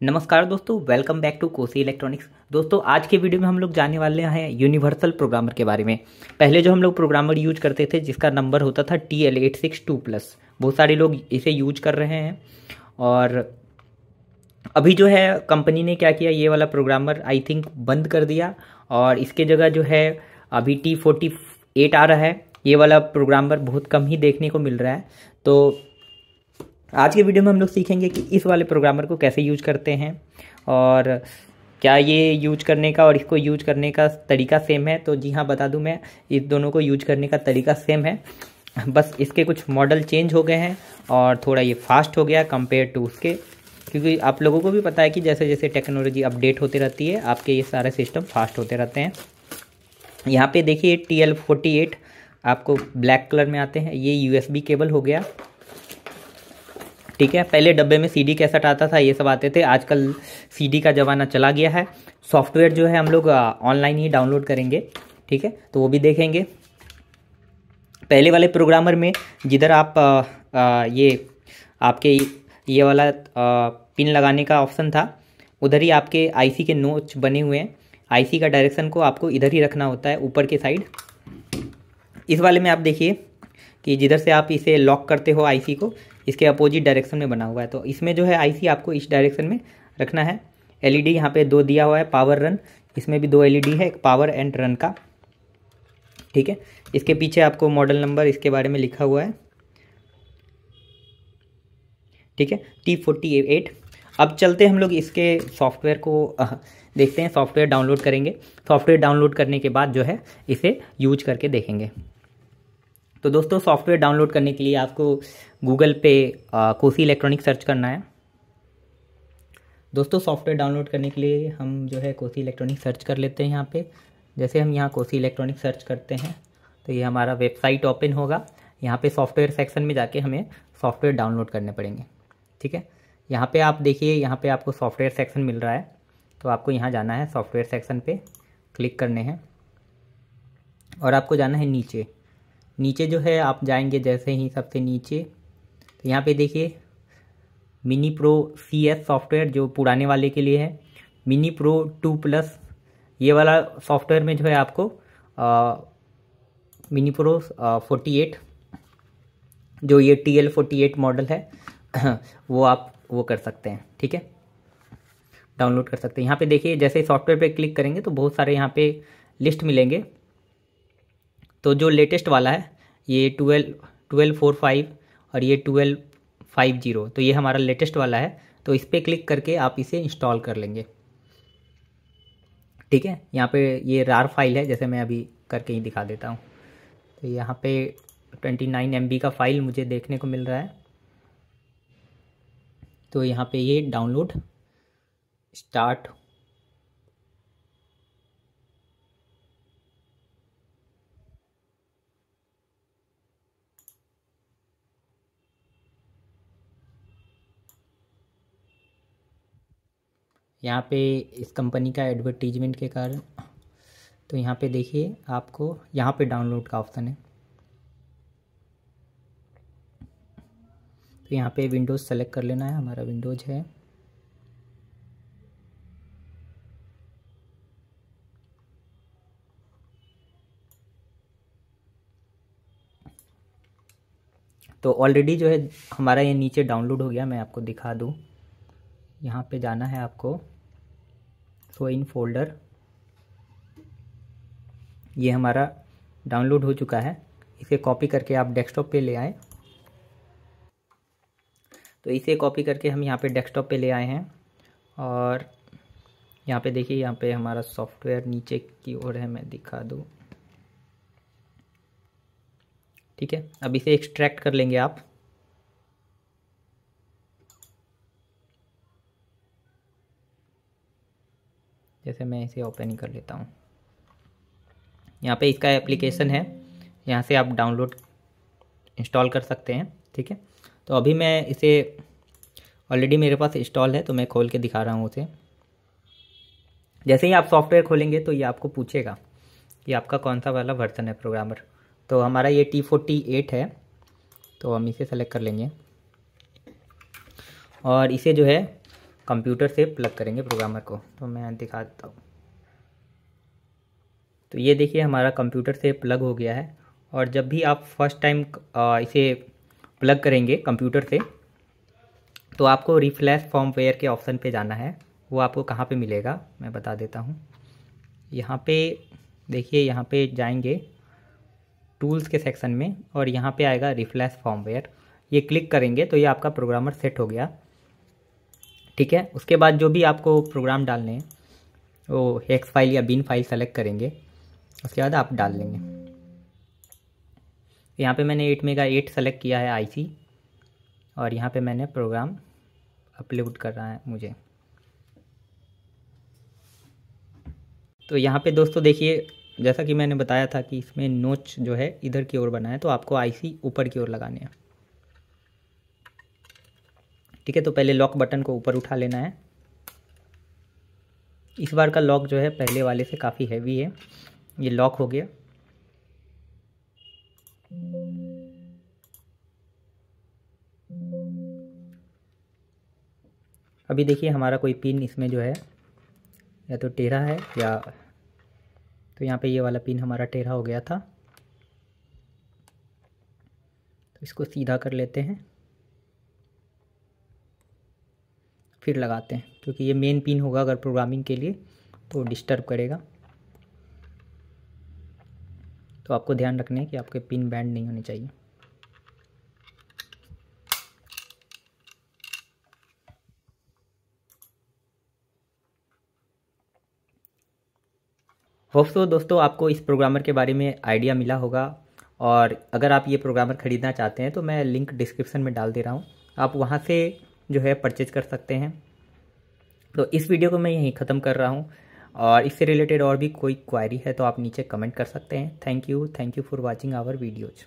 नमस्कार दोस्तों, welcome back to Kosi electronics. दोस्तों, आज के वीडियो में हम लोग जाने वाले हैं यूनिवर्सल प्रोग्रामर के बारे में। पहले जो हम लोग प्रोग्रामर यूज करते थे जिसका नंबर होता था TL862+, बहुत सारे लोग इसे यूज कर रहे हैं। और अभी जो है कंपनी ने क्या किया, ये वाला प्रोग्रामर आई थिंक बंद कर दिया और इसके जगह जो है अभी T48 आ रहा है। ये वाला प्रोग्रामर बहुत कम ही देखने को मिल रहा है। तो आज के वीडियो में हम लोग सीखेंगे कि इस वाले प्रोग्रामर को कैसे यूज करते हैं और क्या ये यूज करने का और इसको यूज करने का तरीका सेम है। तो जी हाँ, बता दूं मैं, इस दोनों को यूज करने का तरीका सेम है, बस इसके कुछ मॉडल चेंज हो गए हैं और थोड़ा ये फास्ट हो गया कंपेयर टू उसके। क्योंकि आप लोगों को भी पता है कि जैसे जैसे टेक्नोलॉजी अपडेट होती रहती है आपके ये सारे सिस्टम फास्ट होते रहते हैं। यहाँ पे देखिए TL48 आपको ब्लैक कलर में आते हैं। ये USB केबल हो गया, ठीक है। पहले डब्बे में CD कैसेट आता था, ये सब आते थे। आजकल CD का ज़माना चला गया है। सॉफ्टवेयर जो है हम लोग ऑनलाइन ही डाउनलोड करेंगे, ठीक है, तो वो भी देखेंगे। पहले वाले प्रोग्रामर में जिधर आप ये आपके ये वाला पिन लगाने का ऑप्शन था, उधर ही आपके IC के नोच बने हुए हैं। IC का डायरेक्शन को आपको इधर ही रखना होता है, ऊपर के साइड। इस वाले में आप देखिए कि जिधर से आप इसे लॉक करते हो IC को, इसके अपोजिट डायरेक्शन में बना हुआ है। तो इसमें जो है IC आपको इस डायरेक्शन में रखना है। LED यहाँ पे 2 दिया हुआ है, पावर रन, इसमें भी 2 LED है, एक पावर एंड रन का, ठीक है। इसके पीछे आपको मॉडल नंबर इसके बारे में लिखा हुआ है, ठीक है, T48। अब चलते हम लोग इसके सॉफ्टवेयर को देखते हैं, सॉफ्टवेयर डाउनलोड करेंगे। सॉफ्टवेयर डाउनलोड करने के बाद जो है इसे यूज करके देखेंगे। तो दोस्तों, सॉफ्टवेयर डाउनलोड करने के लिए आपको गूगल पे कोसी इलेक्ट्रॉनिक सर्च करना है। दोस्तों, सॉफ्टवेयर डाउनलोड करने के लिए हम जो है कोसी इलेक्ट्रॉनिक सर्च कर लेते हैं। यहाँ पे जैसे हम यहाँ कोसी इलेक्ट्रॉनिक सर्च करते हैं तो ये हमारा वेबसाइट ओपन होगा। यहाँ पे सॉफ्टवेयर सेक्शन में जाके हमें सॉफ्टवेयर डाउनलोड करने पड़ेंगे, ठीक है। यहाँ पे आप देखिए, यहाँ पे आपको सॉफ्टवेयर सेक्शन मिल रहा है, तो आपको यहाँ जाना है, सॉफ्टवेयर सेक्शन पे क्लिक करने हैं और आपको जाना है नीचे। नीचे जो है आप जाएंगे जैसे ही सबसे नीचे, तो यहाँ पे देखिए मिनी प्रो CS सॉफ्टवेयर जो पुराने वाले के लिए है। मिनी प्रो 2+, ये वाला सॉफ्टवेयर में जो है आपको मिनी प्रो 48 जो ये TL48 मॉडल है वो आप वो कर सकते हैं, ठीक है, डाउनलोड कर सकते हैं। यहाँ पे देखिए जैसे सॉफ्टवेयर पे क्लिक करेंगे तो बहुत सारे यहाँ पे लिस्ट मिलेंगे। तो जो लेटेस्ट वाला है ये 12.45 और ये 12.50, तो ये हमारा लेटेस्ट वाला है। तो इस पर क्लिक करके आप इसे इंस्टॉल कर लेंगे, ठीक है। यहाँ पे ये RAR फाइल है, जैसे मैं अभी करके ही दिखा देता हूँ। तो यहाँ पे 29 MB का फाइल मुझे देखने को मिल रहा है। तो यहाँ पे ये डाउनलोड स्टार्ट, यहाँ पे इस कंपनी का एडवर्टीजमेंट के कारण, तो यहाँ पे देखिए आपको यहाँ पे डाउनलोड का ऑप्शन है। तो यहाँ पे विंडोज़ सेलेक्ट कर लेना है, हमारा विंडोज़ है। तो ऑलरेडी जो है हमारा ये नीचे डाउनलोड हो गया, मैं आपको दिखा दूँ। यहाँ पे जाना है आपको, सो इन फोल्डर, ये हमारा डाउनलोड हो चुका है। इसे कॉपी करके आप डेस्कटॉप पे ले आए। तो इसे कॉपी करके हम यहाँ पे डेस्कटॉप पे ले आए हैं और यहाँ पे देखिए, यहाँ पे हमारा सॉफ्टवेयर नीचे की ओर है, मैं दिखा दूँ, ठीक है। अब इसे एक्सट्रैक्ट कर लेंगे आप। जैसे मैं इसे ओपन ही कर लेता हूँ। यहाँ पे इसका एप्लीकेशन है, यहाँ से आप डाउनलोड इंस्टॉल कर सकते हैं, ठीक है। तो अभी मैं इसे ऑलरेडी मेरे पास इंस्टॉल है, तो मैं खोल के दिखा रहा हूँ उसे। जैसे ही आप सॉफ्टवेयर खोलेंगे तो ये आपको पूछेगा कि आपका कौन सा वाला वर्जन है प्रोग्रामर। तो हमारा ये T48 है, तो हम इसे सेलेक्ट कर लेंगे और इसे जो है कंप्यूटर से प्लग करेंगे प्रोग्रामर को। तो मैं दिखा देता हूँ। तो ये देखिए हमारा कंप्यूटर से प्लग हो गया है। और जब भी आप फर्स्ट टाइम इसे प्लग करेंगे कंप्यूटर से, तो आपको रिफ्लैश फर्मवेयर के ऑप्शन पे जाना है। वो आपको कहाँ पे मिलेगा मैं बता देता हूँ। यहाँ पे देखिए, यहाँ पे जाएंगे टूल्स के सेक्शन में और यहाँ पे आएगा रिफ्लैश फर्मवेयर। ये क्लिक करेंगे तो ये आपका प्रोग्रामर सेट हो गया। ठीक है, उसके बाद जो भी आपको प्रोग्राम डालने हैं वो हेक्स फाइल या बिन फाइल सेलेक्ट करेंगे, उसके बाद आप डाल लेंगे। यहाँ पे मैंने 8 सेलेक्ट किया है आईसी, और यहाँ पे मैंने प्रोग्राम अपलोड कर रहा है मुझे। तो यहाँ पे दोस्तों देखिए, जैसा कि मैंने बताया था कि इसमें नोच जो है इधर की ओर बना है, तो आपको आईसी ऊपर की ओर लगाने हैं। ठीक है, तो पहले लॉक बटन को ऊपर उठा लेना है। इस बार का लॉक जो है पहले वाले से काफ़ी हैवी है। ये लॉक हो गया। अभी देखिए हमारा कोई पिन इसमें जो है या तो टेढ़ा है या, तो यहाँ पे ये वाला पिन हमारा टेढ़ा हो गया था, तो इसको सीधा कर लेते हैं, फिर लगाते हैं, क्योंकि ये मेन पिन होगा अगर प्रोग्रामिंग के लिए तो डिस्टर्ब करेगा। तो आपको ध्यान रखना है कि आपके पिन बैंड नहीं होने चाहिए। होप सो दोस्तों आपको इस प्रोग्रामर के बारे में आइडिया मिला होगा, और अगर आप ये प्रोग्रामर ख़रीदना चाहते हैं तो मैं लिंक डिस्क्रिप्शन में डाल दे रहा हूँ, आप वहाँ से जो है परचेज कर सकते हैं। तो इस वीडियो को मैं यहीं ख़त्म कर रहा हूँ, और इससे रिलेटेड और भी कोई क्वायरी है तो आप नीचे कमेंट कर सकते हैं। Thank you for watching our videos.